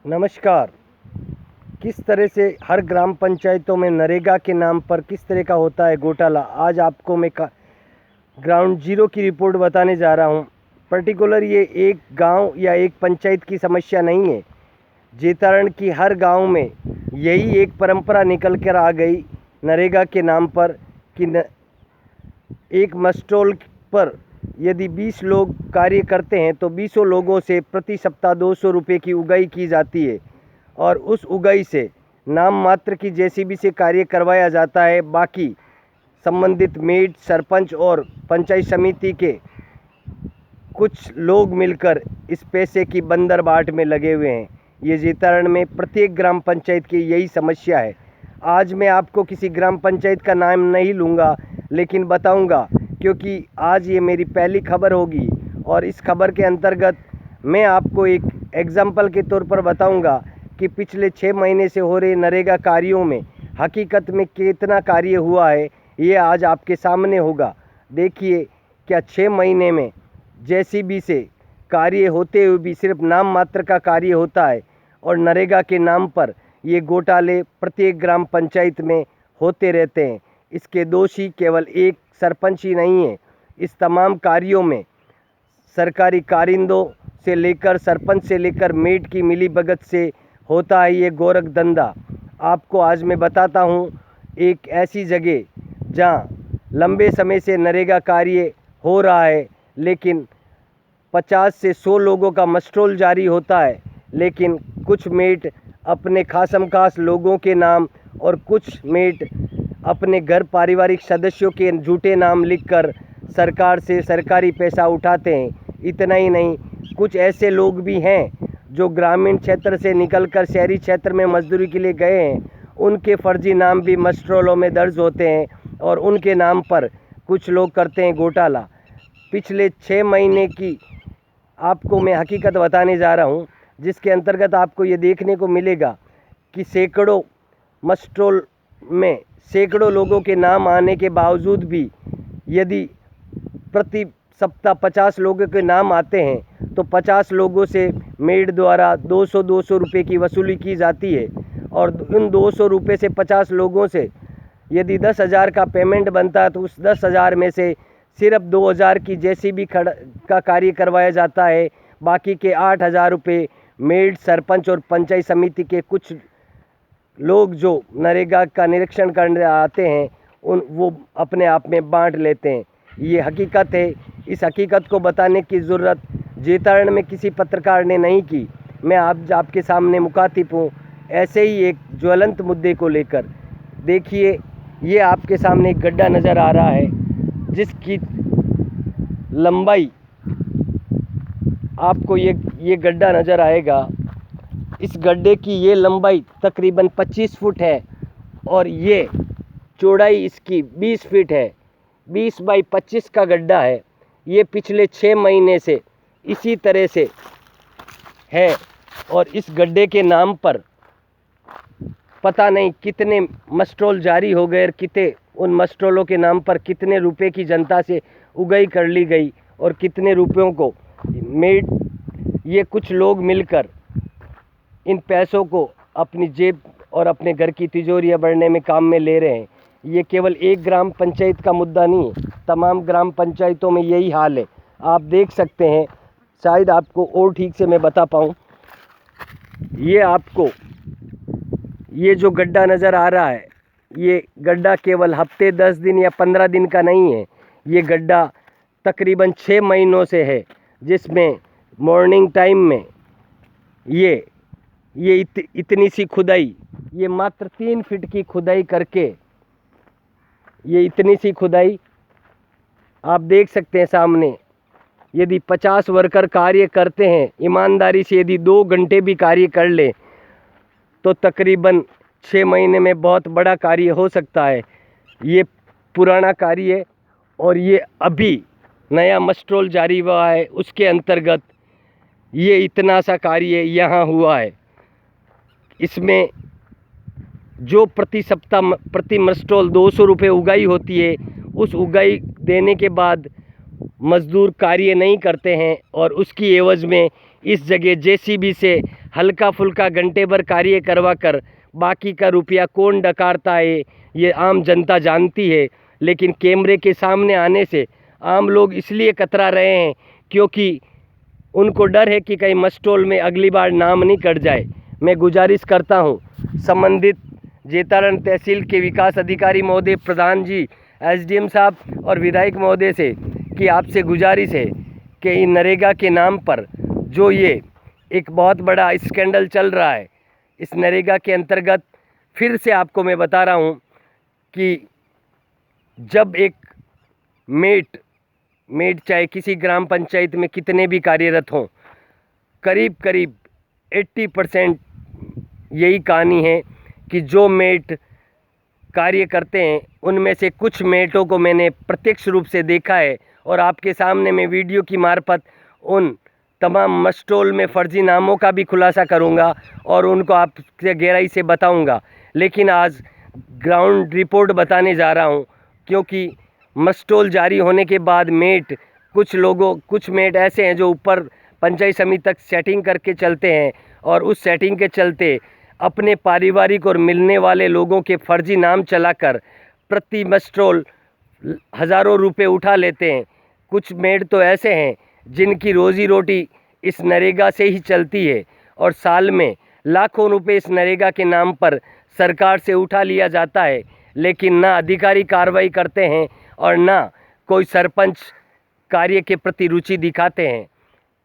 नमस्कार। किस तरह से हर ग्राम पंचायतों में नरेगा के नाम पर किस तरह का होता है घोटाला, आज आपको मैं ग्राउंड जीरो की रिपोर्ट बताने जा रहा हूँ। पर्टिकुलर ये एक गांव या एक पंचायत की समस्या नहीं है। जेतारण की हर गांव में यही एक परंपरा निकल कर आ गई नरेगा के नाम पर कि एक मस्टोल पर यदि 20 लोग कार्य करते हैं तो 20 लोगों से प्रति सप्ताह 200 रुपये की उगाई की जाती है और उस उगाई से नाम मात्र की जेसीबी से कार्य करवाया जाता है। बाकी संबंधित मेट, सरपंच और पंचायत समिति के कुछ लोग मिलकर इस पैसे की बंदरबाट में लगे हुए हैं। ये जेतारण में प्रत्येक ग्राम पंचायत की यही समस्या है। आज मैं आपको किसी ग्राम पंचायत का नाम नहीं लूँगा, लेकिन बताऊंगा, क्योंकि आज ये मेरी पहली खबर होगी और इस खबर के अंतर्गत मैं आपको एक एग्जाम्पल के तौर पर बताऊंगा कि पिछले 6 महीने से हो रहे नरेगा कार्यों में हकीकत में कितना कार्य हुआ है। ये आज आपके सामने होगा। देखिए, क्या 6 महीने में जेसीबी से कार्य होते हुए भी सिर्फ नाम मात्र का कार्य होता है और नरेगा के नाम पर ये घोटाले प्रत्येक ग्राम पंचायत में होते रहते हैं। इसके दोषी केवल एक सरपंच ही नहीं है। इस तमाम कार्यों में सरकारी कारिंदों से लेकर सरपंच से लेकर मेट की मिलीभगत से होता है ये गोरख धंधा। आपको आज मैं बताता हूँ एक ऐसी जगह जहाँ लंबे समय से नरेगा कार्य हो रहा है, लेकिन 50 से 100 लोगों का मस्ट्रोल जारी होता है, लेकिन कुछ मेट अपने खासम खास लोगों के नाम और कुछ मेट अपने घर पारिवारिक सदस्यों के झूठे नाम लिखकर सरकार से सरकारी पैसा उठाते हैं। इतना ही नहीं, कुछ ऐसे लोग भी हैं जो ग्रामीण क्षेत्र से निकलकर शहरी क्षेत्र में मजदूरी के लिए गए हैं। उनके फर्जी नाम भी मस्ट्रोलों में दर्ज होते हैं और उनके नाम पर कुछ लोग करते हैं घोटाला। पिछले 6 महीने की आपको मैं हकीकत बताने जा रहा हूँ, जिसके अंतर्गत आपको ये देखने को मिलेगा कि सैकड़ों मस्ट्रोल में सैकड़ों लोगों के नाम आने के बावजूद भी यदि प्रति सप्ताह 50 लोगों के नाम आते हैं तो 50 लोगों से मेड द्वारा 200 रुपये की वसूली की जाती है और उन 200 रुपये से 50 लोगों से यदि 10,000 का पेमेंट बनता है तो उस 10,000 में से सिर्फ 2,000 की जेसीबी का कार्य करवाया जाता है। बाकी के 8,000 रुपये मेड, सरपंच और पंचायत समिति के कुछ लोग जो नरेगा का निरीक्षण करने आते हैं वो अपने आप में बांट लेते हैं। ये हकीकत है। इस हकीकत को बताने की ज़रूरत जेतारण में किसी पत्रकार ने नहीं की। मैं आपके सामने मुखातिब हूँ ऐसे ही एक ज्वलंत मुद्दे को लेकर। देखिए, ये आपके सामने एक गड्ढा नज़र आ रहा है जिसकी लंबाई आपको ये गड्ढा नज़र आएगा। इस गड्ढे की ये लंबाई तकरीबन 25 फुट है और ये चौड़ाई इसकी 20 फीट है। 20 बाई 25 का गड्ढा है। ये पिछले 6 महीने से इसी तरह से है और इस गड्ढे के नाम पर पता नहीं कितने मस्ट्रोल जारी हो गए और कितने उन मस्ट्रोलों के नाम पर कितने रुपए की जनता से उगाई कर ली गई और कितने रुपयों को मेड ये कुछ लोग मिलकर इन पैसों को अपनी जेब और अपने घर की तिजोरियां भरने में काम में ले रहे हैं। ये केवल एक ग्राम पंचायत का मुद्दा नहीं है, तमाम ग्राम पंचायतों में यही हाल है। आप देख सकते हैं, शायद आपको और ठीक से मैं बता पाऊँ। ये आपको ये जो गड्ढा नज़र आ रहा है, ये गड्ढा केवल हफ्ते 10 दिन या 15 दिन का नहीं है। ये गड्ढा तकरीबन 6 महीनों से है, जिसमें मॉर्निंग टाइम में ये इतनी सी खुदाई, ये मात्र 3 फीट की खुदाई करके ये इतनी सी खुदाई आप देख सकते हैं सामने। यदि 50 वर्कर कार्य करते हैं ईमानदारी से, यदि 2 घंटे भी कार्य कर ले तो तकरीबन 6 महीने में बहुत बड़ा कार्य हो सकता है। ये पुराना कार्य है और ये अभी नया मस्ट्रोल जारी हुआ है, उसके अंतर्गत ये इतना सा कार्य यहाँ हुआ है। इसमें जो प्रति सप्ताह प्रति मस्ट्रोल 200 रुपये उगाई होती है, उस उगाई देने के बाद मज़दूर कार्य नहीं करते हैं और उसकी एवज़ में इस जगह जेसीबी से हल्का फुल्का घंटे भर कार्य करवा कर बाकी का रुपया कौन डकारता है ये आम जनता जानती है। लेकिन कैमरे के सामने आने से आम लोग इसलिए कतरा रहे हैं क्योंकि उनको डर है कि कहीं मस्टोल में अगली बार नाम नहीं कट जाए। मैं गुजारिश करता हूं संबंधित जेतारण तहसील के विकास अधिकारी महोदय, प्रधान जी, एसडीएम साहब और विधायक महोदय से कि आपसे गुजारिश है कि इन नरेगा के नाम पर जो ये एक बहुत बड़ा स्कैंडल चल रहा है, इस नरेगा के अंतर्गत फिर से आपको मैं बता रहा हूँ कि जब एक मेट चाहे किसी ग्राम पंचायत में कितने भी कार्यरत हों, करीब करीब 80% यही कहानी है कि जो मेट कार्य करते हैं उनमें से कुछ मेटों को मैंने प्रत्यक्ष रूप से देखा है और आपके सामने मैं वीडियो की मार्फत उन तमाम मस्टोल में फर्जी नामों का भी खुलासा करूंगा और उनको आपसे गहराई से बताऊंगा। लेकिन आज ग्राउंड रिपोर्ट बताने जा रहा हूं क्योंकि मस्टोल जारी होने के बाद कुछ मेट ऐसे हैं जो ऊपर पंचायत समिति तक सेटिंग करके चलते हैं और उस सेटिंग के चलते अपने पारिवारिक और मिलने वाले लोगों के फर्जी नाम चलाकर प्रति मस्टोल हज़ारों रुपए उठा लेते हैं। कुछ मेट तो ऐसे हैं जिनकी रोज़ी रोटी इस नरेगा से ही चलती है और साल में लाखों रुपए इस नरेगा के नाम पर सरकार से उठा लिया जाता है, लेकिन ना अधिकारी कार्रवाई करते हैं और ना कोई सरपंच कार्य के प्रति रुचि दिखाते हैं।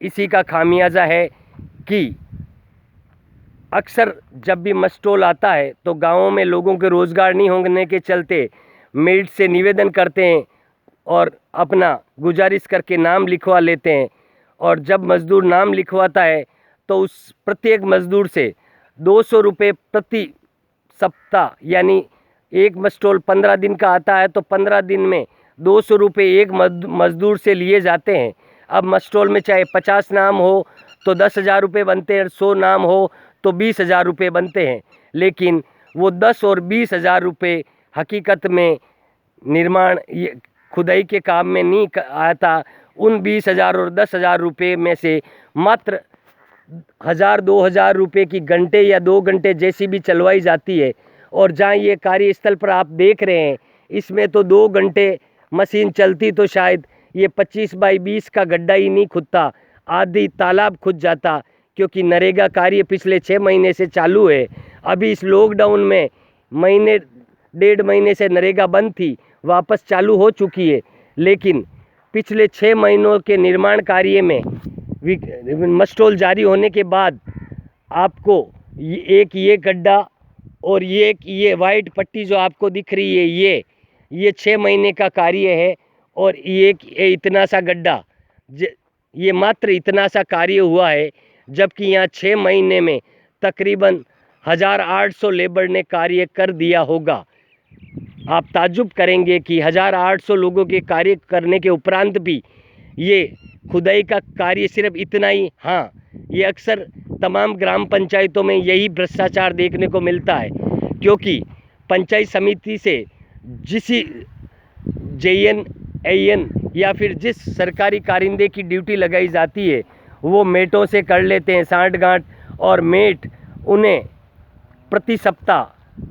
इसी का खामियाजा है कि अक्सर जब भी मस्टोल आता है तो गाँवों में लोगों के रोज़गार नहीं होने के चलते मेट से निवेदन करते हैं और अपना गुजारिश करके नाम लिखवा लेते हैं और जब मज़दूर नाम लिखवाता है तो उस प्रत्येक मज़दूर से 200 रुपये प्रति सप्ताह, यानी एक मस्टोल 15 दिन का आता है तो 15 दिन में 200 रुपये एक मज़दूर से लिए जाते हैं। अब मस्टोल में चाहे 50 नाम हो तो 10,000 रुपये बनते हैं, 100 नाम हो तो 20,000 रुपये बनते हैं। लेकिन वो 10 और 20,000 रुपये हकीकत में निर्माण खुदाई के काम में नहीं आता। उन 20,000 और 10,000 रुपये में से मात्र 1,000-2,000 रुपये की घंटे या 2 घंटे जेसीबी चलवाई जाती है और जहाँ ये कार्यस्थल पर आप देख रहे हैं इसमें तो 2 घंटे मशीन चलती तो शायद ये 25 बाई 20 का गड्ढा ही नहीं खुदता, आधी तालाब खुद जाता, क्योंकि नरेगा कार्य पिछले 6 महीने से चालू है। अभी इस लॉकडाउन में डेढ़ महीने से नरेगा बंद थी, वापस चालू हो चुकी है, लेकिन पिछले 6 महीनों के निर्माण कार्य में मस्टोल जारी होने के बाद आपको ये गड्ढा और ये वाइट पट्टी जो आपको दिख रही है ये 6 महीने का कार्य है और ये इतना सा गड्ढा, ये मात्र इतना सा कार्य हुआ है, जबकि यहाँ 6 महीने में तकरीबन 1,800 लेबर ने कार्य कर दिया होगा। आप ताज्जुब करेंगे कि 1,800 लोगों के कार्य करने के उपरांत भी ये खुदाई का कार्य सिर्फ इतना ही। हाँ, ये अक्सर तमाम ग्राम पंचायतों में यही भ्रष्टाचार देखने को मिलता है, क्योंकि पंचायत समिति से जिस जेएन एएन या फिर जिस सरकारी कारिंदे की ड्यूटी लगाई जाती है वो मेटों से कर लेते हैं साँठ-गाँठ और मेट उन्हें प्रति सप्ताह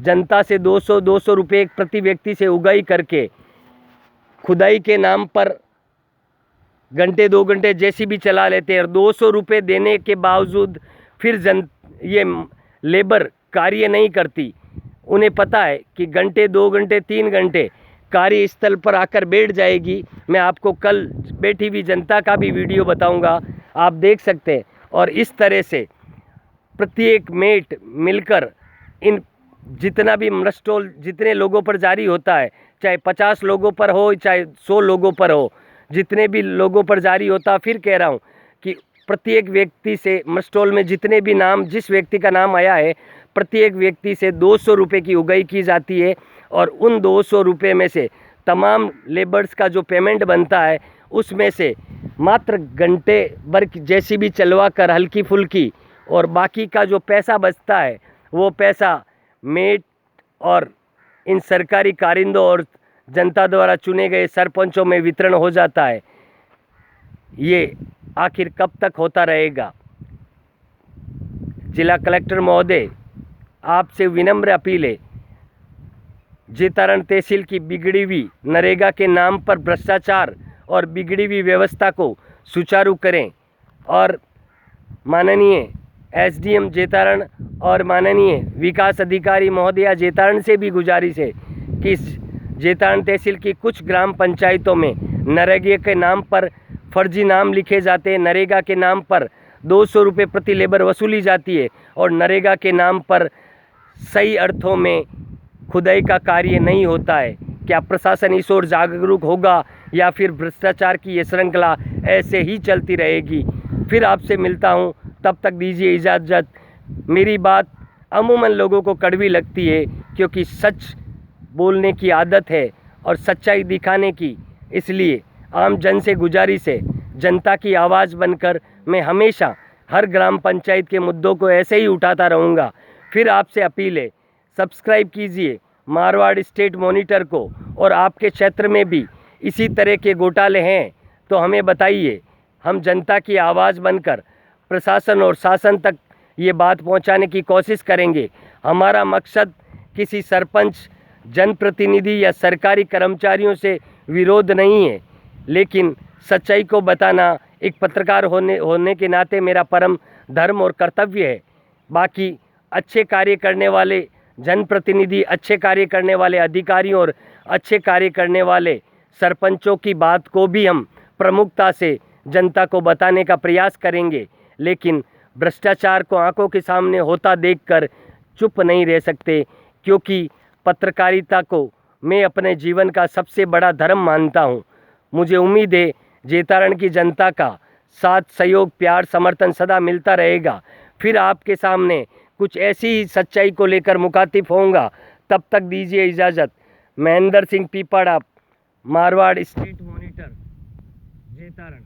जनता से 200 रुपये प्रति व्यक्ति से उगाई करके खुदाई के नाम पर घंटे 2 घंटे जेसीबी चला लेते हैं और 200 रुपये देने के बावजूद फिर ये लेबर कार्य नहीं करती। उन्हें पता है कि घंटे 2 घंटे 3 घंटे कार्यस्थल पर आकर बैठ जाएगी। मैं आपको कल बैठी हुई जनता का भी वीडियो बताऊंगा, आप देख सकते हैं। और इस तरह से प्रत्येक मेट मिलकर इन जितना भी मस्टोल जितने लोगों पर जारी होता है, चाहे 50 लोगों पर हो चाहे 100 लोगों पर हो, जितने भी लोगों पर जारी होता, फिर कह रहा हूँ कि प्रत्येक व्यक्ति से मस्टोल में जितने भी नाम जिस व्यक्ति का नाम आया है प्रत्येक व्यक्ति से 200 रुपये की उगाई की जाती है और उन 200 रुपये में से तमाम लेबर्स का जो पेमेंट बनता है उसमें से मात्र घंटे भर जेसीबी चलवा कर हल्की फुल्की और बाकी का जो पैसा बचता है वो पैसा मेट और इन सरकारी कारिंदों और जनता द्वारा चुने गए सरपंचों में वितरण हो जाता है। ये आखिर कब तक होता रहेगा? जिला कलेक्टर महोदय, आपसे विनम्र अपील है, जेतारण तहसील की बिगड़ी हुई नरेगा के नाम पर भ्रष्टाचार और बिगड़ी हुई व्यवस्था को सुचारू करें। और माननीय एसडीएम जेतारण और माननीय विकास अधिकारी महोदया जेतारण से भी गुजारिश है कि इस जेतारण तहसील की कुछ ग्राम पंचायतों में नरेगा के नाम पर फर्जी नाम लिखे जाते हैं, नरेगा के नाम पर 200 रुपये प्रति लेबर वसूली जाती है और नरेगा के नाम पर सही अर्थों में खुदाई का कार्य नहीं होता है। क्या प्रशासन इस ओर जागरूक होगा या फिर भ्रष्टाचार की ये श्रृंखला ऐसे ही चलती रहेगी? फिर आपसे मिलता हूँ, तब तक दीजिए इजाज़त। मेरी बात अमूमन लोगों को कड़वी लगती है क्योंकि सच बोलने की आदत है और सच्चाई दिखाने की, इसलिए आम जन से गुजारिश है, जनता की आवाज़ बनकर मैं हमेशा हर ग्राम पंचायत के मुद्दों को ऐसे ही उठाता रहूँगा। फिर आपसे अपील है, सब्सक्राइब कीजिए मारवाड़ स्टेट मॉनिटर को, और आपके क्षेत्र में भी इसी तरह के घोटाले हैं तो हमें बताइए। हम जनता की आवाज़ बनकर प्रशासन और शासन तक ये बात पहुंचाने की कोशिश करेंगे। हमारा मकसद किसी सरपंच, जनप्रतिनिधि या सरकारी कर्मचारियों से विरोध नहीं है, लेकिन सच्चाई को बताना एक पत्रकार होने के नाते मेरा परम धर्म और कर्तव्य है। बाकी अच्छे कार्य करने वाले जनप्रतिनिधि, अच्छे कार्य करने वाले अधिकारियों और अच्छे कार्य करने वाले सरपंचों की बात को भी हम प्रमुखता से जनता को बताने का प्रयास करेंगे, लेकिन भ्रष्टाचार को आंखों के सामने होता देखकर चुप नहीं रह सकते, क्योंकि पत्रकारिता को मैं अपने जीवन का सबसे बड़ा धर्म मानता हूँ। मुझे उम्मीद है जेतारण की जनता का साथ, सहयोग, प्यार, समर्थन सदा मिलता रहेगा। फिर आपके सामने कुछ ऐसी ही सच्चाई को लेकर मुखातिब होऊंगा। तब तक दीजिए इजाज़त। Mahendra Singh Pipara, Marwar state monitor, Jetaran.